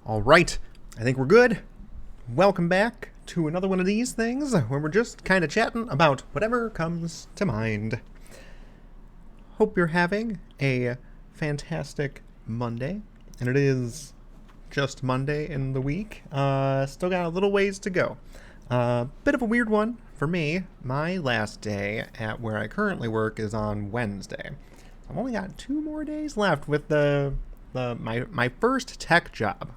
All right, I think we're good. Welcome back to another one of these things where we're just kind of chatting about whatever comes to mind. Hope you're having a fantastic Monday, and it is just Monday in the week. Still got a little ways to go. Bit of a weird one for me. My last day at where I currently work is on Wednesday. I've only got 2 more days left with my first tech job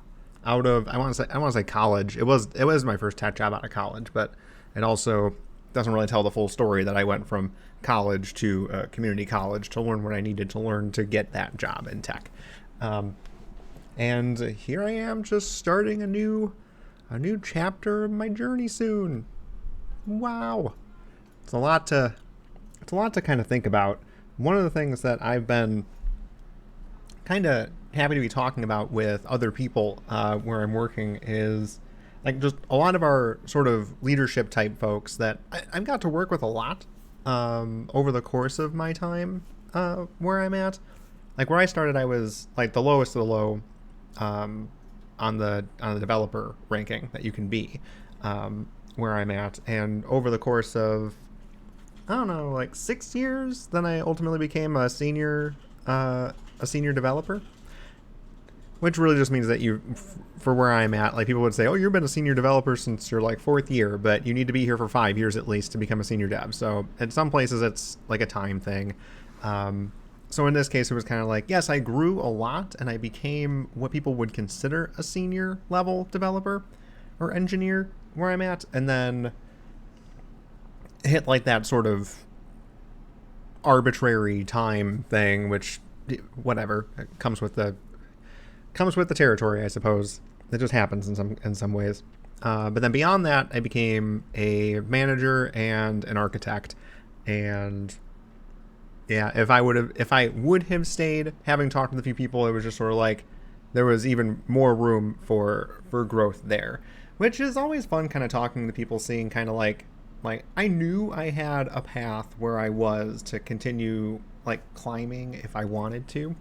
out of I want to say college. It was my first tech job out of college, but it also doesn't really tell the full story that I went from college to community college to learn what I needed to learn to get that job in tech. And here I am, just starting a new chapter of my journey soon. Wow, it's a lot to kind of think about. One of the things that I've been kind of happy to be talking about with other people where I'm working is like just a lot of our sort of leadership type folks that I've got to work with a lot over the course of my time where I'm at. Like where I started, I was like the lowest of the low on the developer ranking that you can be where I'm at, and over the course of I don't know, like 6 years, then I ultimately became a senior developer, which really just means that for where I'm at, like people would say, oh, you've been a senior developer since your like fourth year, but you need to be here for 5 years at least to become a senior dev. So in some places it's like a time thing. So in this case, it was kind of like, yes, I grew a lot and I became what people would consider a senior level developer or engineer where I'm at, and then hit like that sort of arbitrary time thing, which whatever comes with the territory, I suppose. It just happens in some ways. But then beyond that, I became a manager and an architect. And yeah, if I would have stayed, having talked with a few people, it was just sort of like there was even more room for growth there, which is always fun. Kind of talking to people, seeing kind of like I knew I had a path where I was to continue like climbing if I wanted to.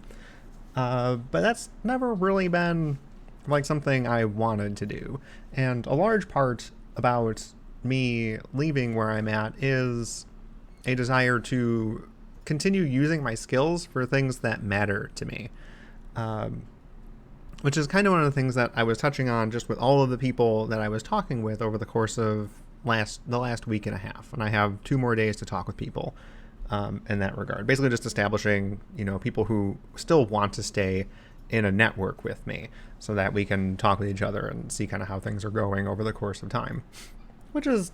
But that's never really been like something I wanted to do. And a large part about me leaving where I'm at is a desire to continue using my skills for things that matter to me. Um, which is kind of one of the things that I was touching on just with all of the people that I was talking with over the course of the last week and a half. And I have 2 more days to talk with people in that regard. Basically, just establishing, people who still want to stay in a network with me, so that we can talk with each other and see kind of how things are going over the course of time. Which is,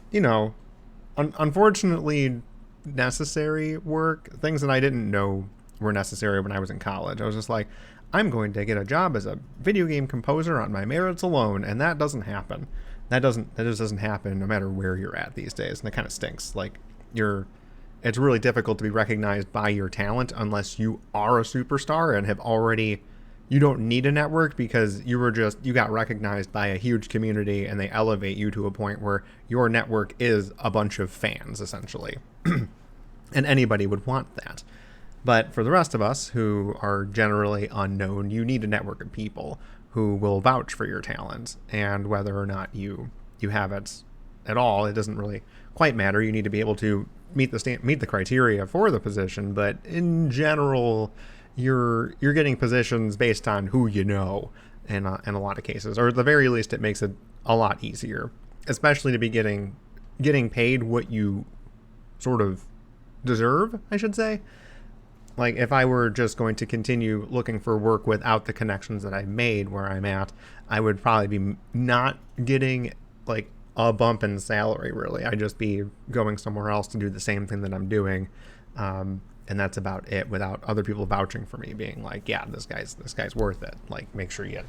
unfortunately necessary work. Things that I didn't know were necessary when I was in college. I was just like, I'm going to get a job as a video game composer on my merits alone, and that doesn't happen. That just doesn't happen no matter where you're at these days, and it kind of stinks. Like it's really difficult to be recognized by your talent unless you are a superstar and have already. You don't need a network because you got recognized by a huge community and they elevate you to a point where your network is a bunch of fans essentially, and anybody would want that. But for the rest of us who are generally unknown, you need a network of people who will vouch for your talent, and whether or not you have it at all, it doesn't really quite matter. You need to be able to meet the criteria for the position, but in general, you're getting positions based on who you know in a lot of cases, or at the very least, it makes it a lot easier, especially to be getting paid what you sort of deserve, I should say. Like if I were just going to continue looking for work without the connections that I've made where I'm at, I would probably be not getting like a bump in salary, really. I'd just be going somewhere else to do the same thing that I'm doing. And that's about it, without other people vouching for me, being like, yeah, this guy's worth it. Like make sure you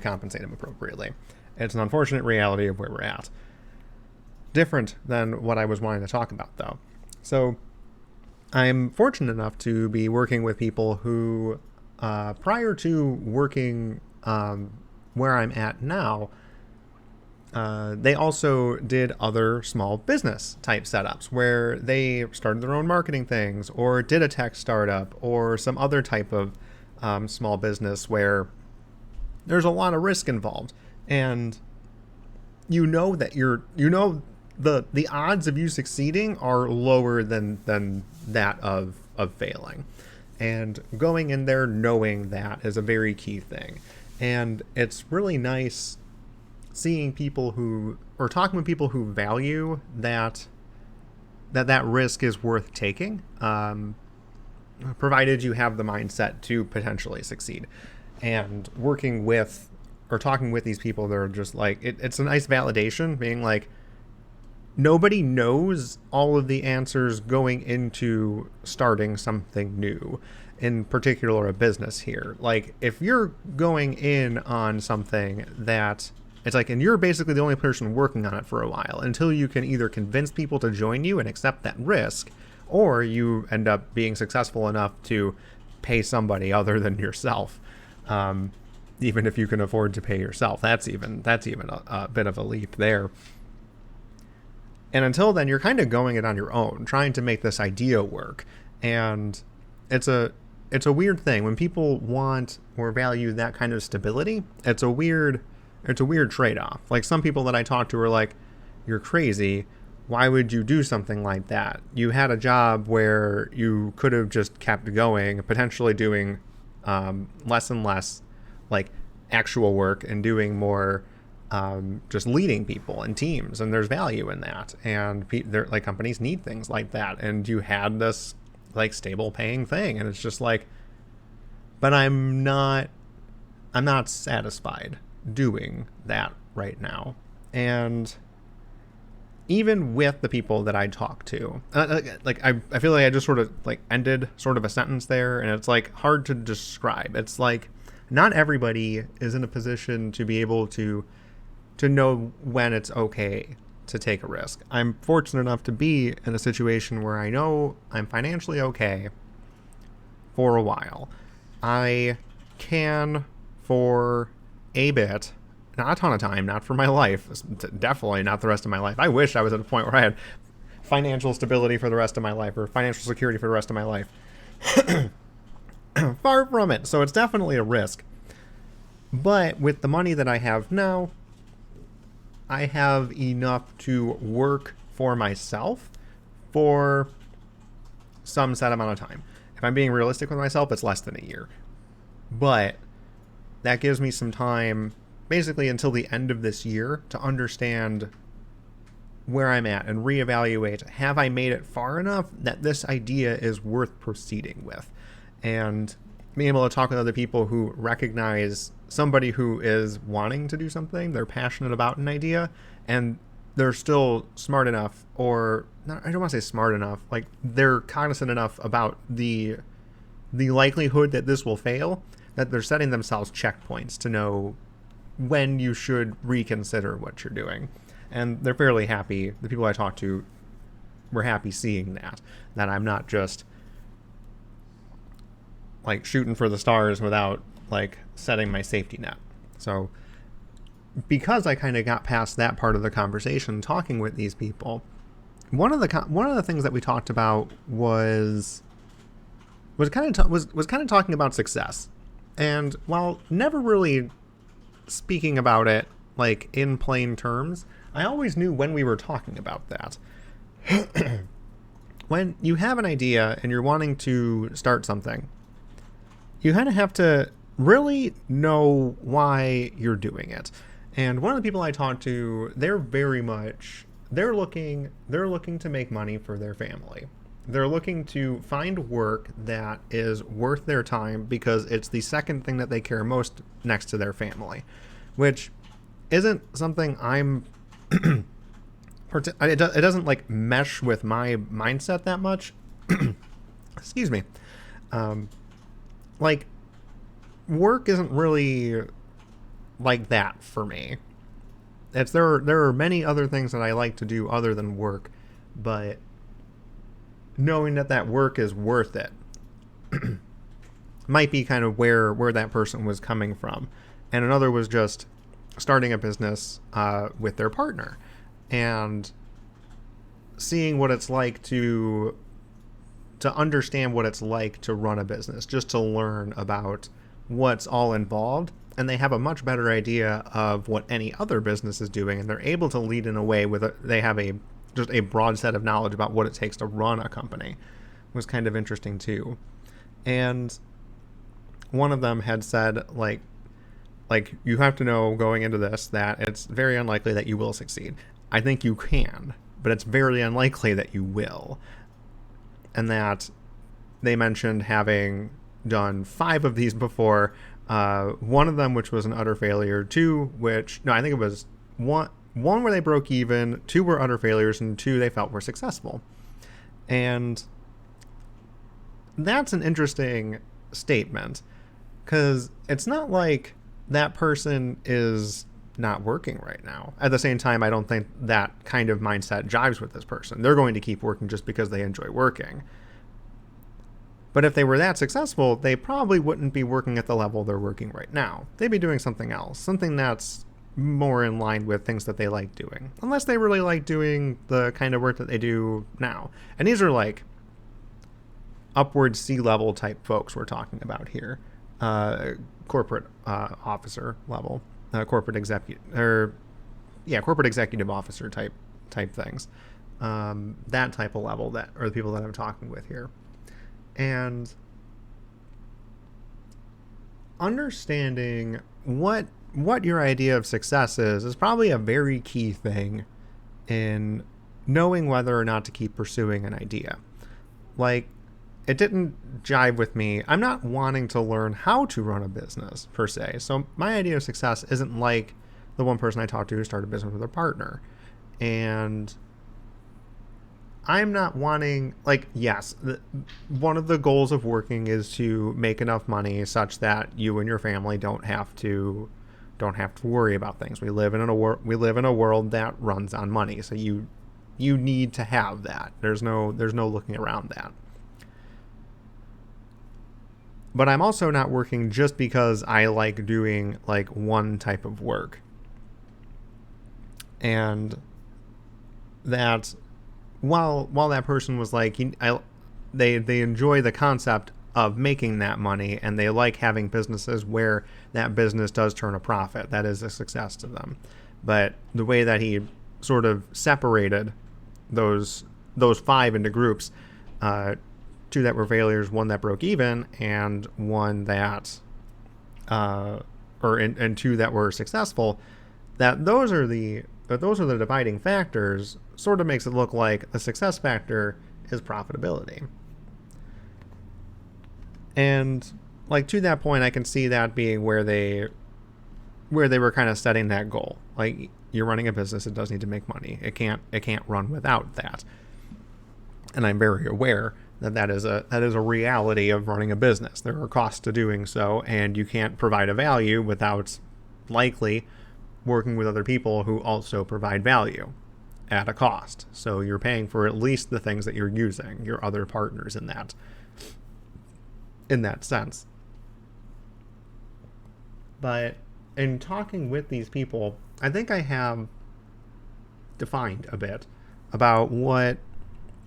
compensate him appropriately. It's an unfortunate reality of where we're at. Different than what I was wanting to talk about though. So I'm fortunate enough to be working with people who, prior to working where I'm at now, they also did other small business type setups where they started their own marketing things, or did a tech startup, or some other type of small business where there's a lot of risk involved, and you know that the odds of you succeeding are lower than that of failing. And going in there knowing that is a very key thing. And it's really nice seeing people who, or talking with people who value that risk is worth taking, provided you have the mindset to potentially succeed. And working with or talking with these people, they're just like, it's a nice validation, being like, nobody knows all of the answers going into starting something new, in particular a business here. Like, if you're going in on something that it's like, and you're basically the only person working on it for a while until you can either convince people to join you and accept that risk, or you end up being successful enough to pay somebody other than yourself. Even if you can afford to pay yourself, that's even a bit of a leap there. And until then, you're kind of going it on your own, trying to make this idea work. And it's a weird thing when people want or value that kind of stability. It's a weird trade-off. Like, some people that I talk to are like, "You're crazy. Why would you do something like that? You had a job where you could have just kept going, potentially doing less and less like actual work and doing more just leading people and teams, and there's value in that, and like companies need things like that, and you had this like stable paying thing, and it's just like, but I'm not satisfied doing that right now." And even with the people that I talk to, like I feel like I just sort of like ended sort of a sentence there, and it's like hard to describe. It's like, not everybody is in a position to be able to know when it's okay to take a risk. I'm fortunate enough to be in a situation where I know I'm financially okay for a while. I can, for a bit, not a ton of time, not for my life, definitely not the rest of my life. I wish I was at a point where I had financial stability for the rest of my life, or financial security for the rest of my life. Far from it. So it's definitely a risk. But with the money that I have now, I have enough to work for myself for some set amount of time. If I'm being realistic with myself, it's less than a year. But that gives me some time, basically until the end of this year, to understand where I'm at and reevaluate, have I made it far enough that this idea is worth proceeding with? And being able to talk with other people who recognize somebody who is wanting to do something, they're passionate about an idea, and they're still smart enough, or not, I don't want to say smart enough, like they're cognizant enough about the likelihood that this will fail, that they're setting themselves checkpoints to know when you should reconsider what you're doing. And they're fairly happy. The people I talk to were happy seeing that I'm not just like shooting for the stars without like setting my safety net. So because I kind of got past that part of the conversation talking with these people, one of the things that we talked about was kind of talking about success. And while never really speaking about it like in plain terms, I always knew when we were talking about that. When you have an idea and you're wanting to start something, you kind of have to really know why you're doing it. And one of the people I talked to, they're looking to make money for their family. They're looking to find work that is worth their time because it's the second thing that they care most next to their family, which isn't something I'm it doesn't like mesh with my mindset that much. Excuse me. Like, work isn't really like that for me. There are many other things that I like to do other than work, but knowing that work is worth it might be kind of where that person was coming from. And another was just starting a business with their partner and seeing what it's like to understand what it's like to run a business, just to learn about what's all involved. and they have a much better idea of what any other business is doing, and they're able to lead in a way they have just a broad set of knowledge about what it takes to run a company. It was kind of interesting too. And one of them had said, you have to know going into this that it's very unlikely that you will succeed. I think you can, but it's very unlikely that you will. And that they mentioned having done 5 of these before. One of them, which was an utter failure. 2, I think it was one where they broke even. 2 were utter failures, and 2 they felt were successful. And that's an interesting statement, because it's not like that person is not working right now. At the same time, I don't think that kind of mindset jives with this person. They're going to keep working just because they enjoy working. But if they were that successful, they probably wouldn't be working at the level they're working right now. They'd be doing something else, something that's more in line with things that they like doing, unless they really like doing the kind of work that they do now. And these are like upward C-level type folks we're talking about here. Corporate officer level, corporate executive officer type things. That type of level that are the people that I'm talking with here. And understanding what your idea of success is probably a very key thing in knowing whether or not to keep pursuing an idea. Like, it didn't jive with me. I'm not wanting to learn how to run a business per se. So my idea of success isn't like the one person I talked to who started a business with their partner. And I'm not wanting, yes, one of the goals of working is to make enough money such that you and your family don't have to worry about things. We live in a world that runs on money. So you need to have that. There's no looking around that. But I'm also not working just because I like doing one type of work. And that while that person was they enjoy the concept of making that money, and they like having businesses where that business does turn a profit, that is a success to them. But the way that he sort of separated those 5 into groups, 2 that were failures, 1 that broke even, and 1 that and 2 that were successful, that those are the dividing factors, sort of makes it look like the success factor is profitability. And to that point, I can see that being where they were kind of setting that goal. Like, you're running a business, it does need to make money. It can't run without that. And I'm very aware that is a reality of running a business. There are costs to doing so, and you can't provide a value without likely working with other people who also provide value at a cost. So you're paying for at least the things that you're using, your other partners in that sense. But in talking with these people, I think I have defined a bit about what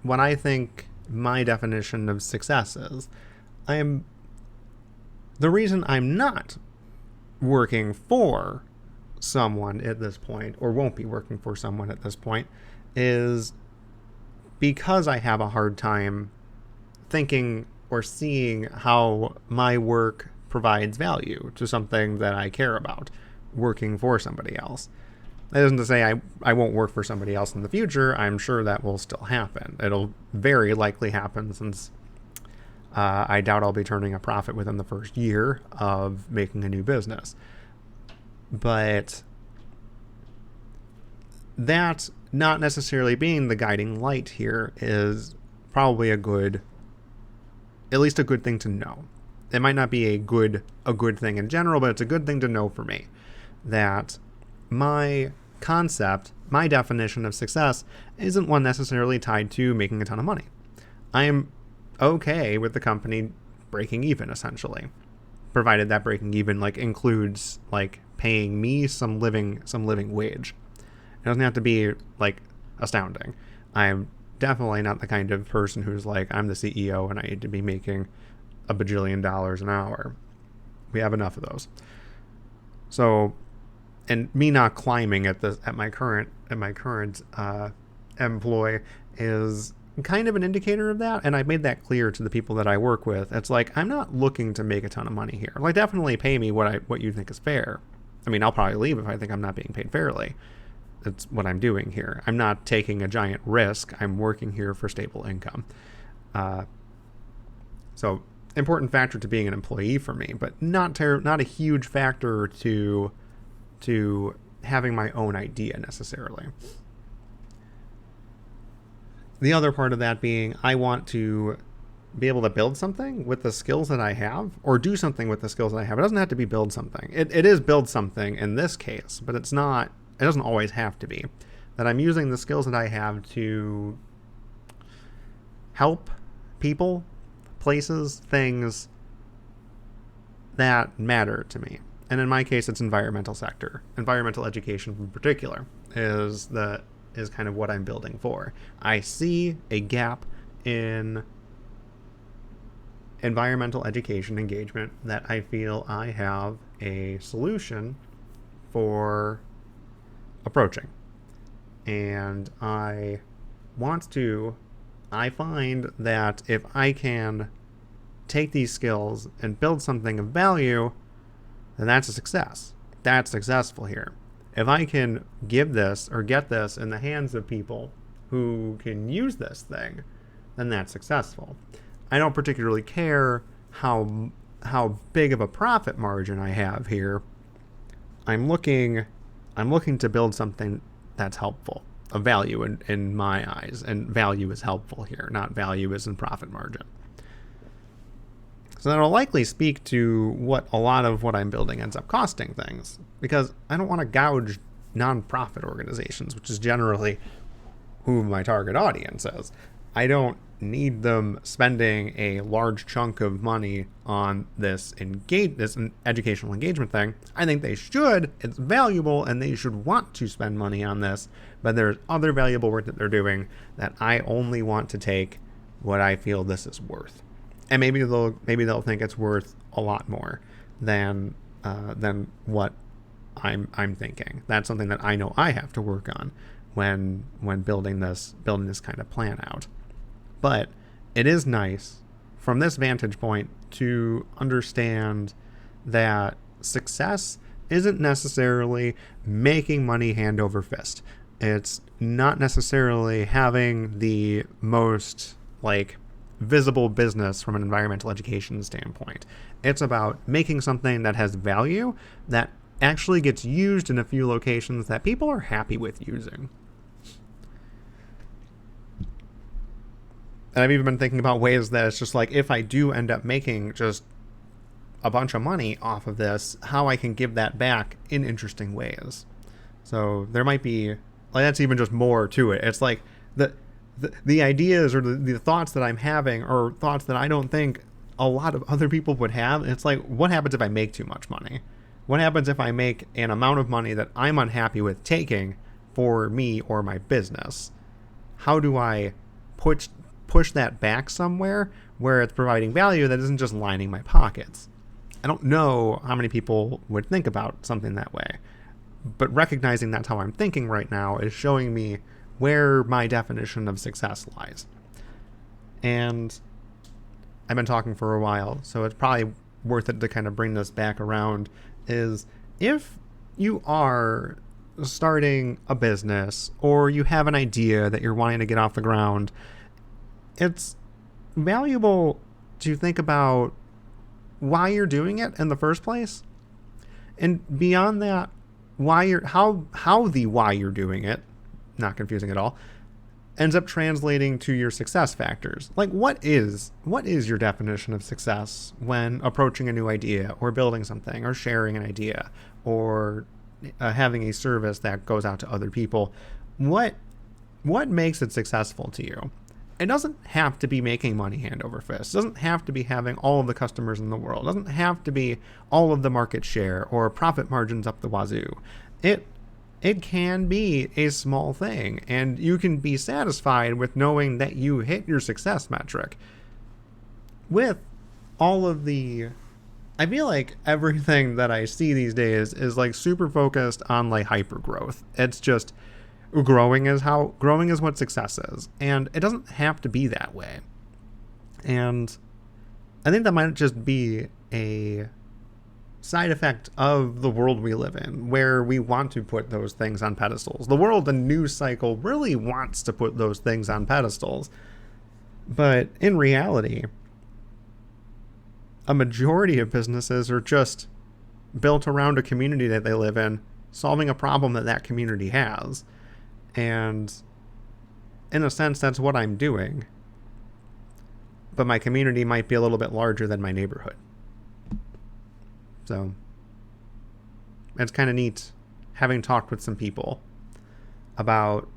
I think my definition of success is. The reason I'm not working for someone at this point, or won't be working for someone at this point, is because I have a hard time thinking or seeing how my work provides value to something that I care about, working for somebody else. That isn't to say I won't work for somebody else in the future. I'm sure that will still happen. It'll very likely happen, since I doubt I'll be turning a profit within the first year of making a new business. But that not necessarily being the guiding light here is probably at least a good thing to know. It might not be a good thing in general, but it's a good thing to know for me, that my concept, my definition of success, isn't one necessarily tied to making a ton of money. I am okay with the company breaking even, essentially, provided that breaking even includes paying me some living wage. It doesn't have to be astounding. I'm definitely not the kind of person who's I'm the CEO and I need to be making $1 bajillion an hour. We have enough of those. So, and me not climbing at my current employ is kind of an indicator of that. And I've made that clear to the people that I work with. It's like, I'm not looking to make a ton of money here. Like, definitely pay me what you think is fair. I mean, I'll probably leave if I think I'm not being paid fairly. That's what I'm doing here. I'm not taking a giant risk. I'm working here for stable income. So important factor to being an employee for me, but not a huge factor to having my own idea necessarily. The other part of that being, I want to be able to build something with the skills that I have, or do something with the skills that I have. It doesn't have to be build something. It is build something in this case, but it's not. It doesn't always have to be. That I'm using the skills that I have to help people, places, things that matter to me. And in my case, it's environmental sector. Environmental education in particular is kind of what I'm building for. I see a gap in environmental education engagement that I feel I have a solution for approaching. And I find that if I can take these skills and build something of value, then that's a success. That's successful here. If I can give this or get this in the hands of people who can use this thing, then that's successful. I don't particularly care how big of a profit margin I have here. I'm looking to build something that's helpful, of value in my eyes, and value is helpful here, not value is in profit margin. So that'll likely speak to what a lot of what I'm building ends up costing things, because I don't want to gouge nonprofit organizations, which is generally who my target audience is. I don't need them spending a large chunk of money on this educational engagement thing. I think they should. It's valuable, and they should want to spend money on this. But there's other valuable work that they're doing that I only want to take what I feel this is worth. And maybe they'll think it's worth a lot more than what I'm thinking. That's something that I know I have to work on when building this kind of plan out. But it is nice from this vantage point to understand that success isn't necessarily making money hand over fist. It's not necessarily having the most visible business from an environmental education standpoint. It's about making something that has value that actually gets used in a few locations that people are happy with using. And I've even been thinking about ways that it's just if I do end up making just a bunch of money off of this, how I can give that back in interesting ways. So there might be that's even just more to it. It's the ideas or the thoughts that I'm having are thoughts that I don't think a lot of other people would have. It's what happens if I make too much money? What happens if I make an amount of money that I'm unhappy with taking for me or my business? How do I push that back somewhere where it's providing value that isn't just lining my pockets? I don't know how many people would think about something that way, but recognizing that's how I'm thinking right now is showing me where my definition of success lies. And I've been talking for a while, so it's probably worth it to kind of bring this back around, is if you are starting a business or you have an idea that you're wanting to get off the ground, it's valuable to think about why you're doing it in the first place. And beyond that, why you're doing it, not confusing at all, ends up translating to your success factors. What is your definition of success when approaching a new idea or building something or sharing an idea or having a service that goes out to other people? What makes it successful to you? It doesn't have to be making money hand over fist. It doesn't have to be having all of the customers in the world. It doesn't have to be all of the market share or profit margins up the wazoo. It can be a small thing, and you can be satisfied with knowing that you hit your success metric with all of the I feel like everything that I see these days is like super focused on like hyper growth. It's just growing is what success is, and it doesn't have to be that way. And I think that might just be a side effect of the world we live in, where we want to put those things on pedestals. The world, the news cycle really wants to put those things on pedestals. But in reality, a majority of businesses are just built around a community that they live in, solving a problem that that community has. And in a sense, that's what I'm doing. But my community might be a little bit larger than my neighborhood. So it's kind of neat having talked with some people about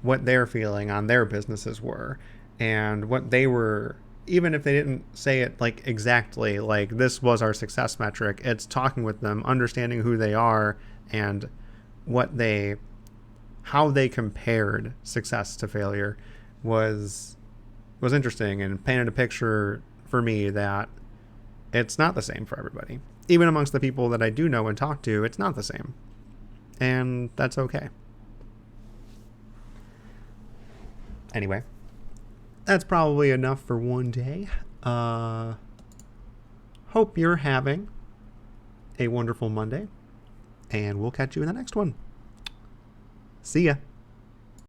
what their feeling on their businesses were and what they were, even if they didn't say it like exactly like this was our success metric. It's talking with them, understanding who they are and how they compared success to failure was interesting, and painted a picture for me that it's not the same for everybody. Even amongst the people that I do know and talk to, it's not the same. And that's okay. Anyway, that's probably enough for one day. Hope you're having a wonderful Monday, and we'll catch you in the next one. See ya.